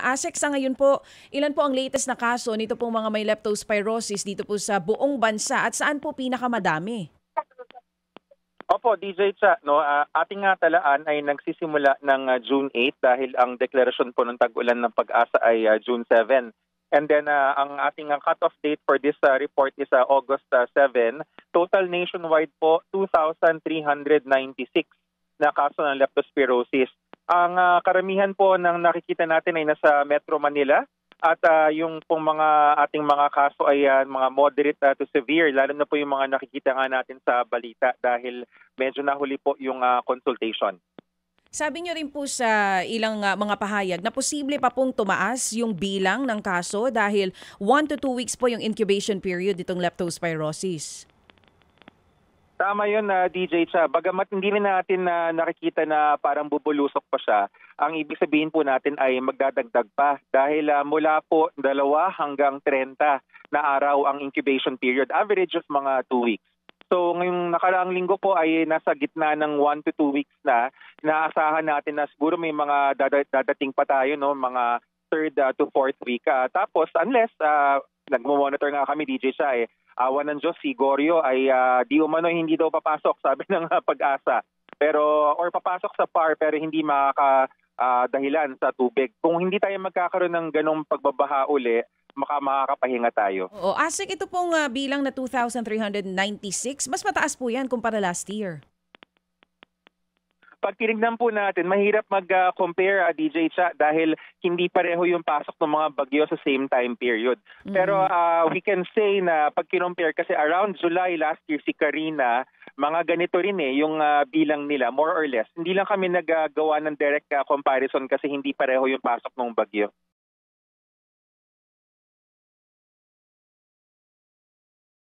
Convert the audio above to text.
ASEC, sa ngayon po, ilan po ang latest na kaso nito pong mga may leptospirosis dito po sa buong bansa at saan po pinakamadami? Opo, DJ Cha, no, ating nga talaan ay nagsisimula ng June 8 dahil ang deklarasyon po ng tag-ulan ng Pag-asa ay June 7. And then ang ating cut-off date for this report is August 7. Total nationwide po 2,396 na kaso ng leptospirosis. Ang karamihan po ng nakikita natin ay nasa Metro Manila. At yung pong mga ating mga kaso ay mga moderate to severe, lalo na po yung mga nakikita nga natin sa balita dahil medyo nahuli po yung consultation. Sabi niyo rin po sa ilang mga pahayag na posible pa pong tumaas yung bilang ng kaso dahil 1 to 2 weeks po yung incubation period itong leptospirosis. Tama yun, DJ Cha. Bagamat hindi rin natin nakikita na parang bubulusok pa siya, ang ibig sabihin po natin ay magdadagdag pa dahil mula po 2 hanggang 30 na araw ang incubation period, average of mga 2 weeks. So ngayong nakaraang linggo po ay nasa gitna ng 1 to 2 weeks na, inaasahan natin na siguro may mga dadating pa tayo, no, mga 3rd to 4th week. Tapos unless nagmo-monitor nga kami, DJ Cha, awan ng Diyos, si Gorio ay di umano hindi daw papasok, sabi ng Pag-asa. Pero, or papasok sa PAR pero hindi makakadahilan sa tubig. Kung hindi tayo magkakaroon ng ganong pagbabaha uli, makakapahinga tayo. Oo, ASEC, ito pong bilang na 2,396, mas mataas po yan kumpara last year. Pag tinignan po natin, mahirap mag-compare, DJ Cha, dahil hindi pareho yung pasok ng mga bagyo sa same time period. Pero we can say na pag kinompare, kasi around July last year si Karina, mga ganito rin yung bilang nila, more or less. Hindi lang kami naggawa ng direct comparison kasi hindi pareho yung pasok ng bagyo.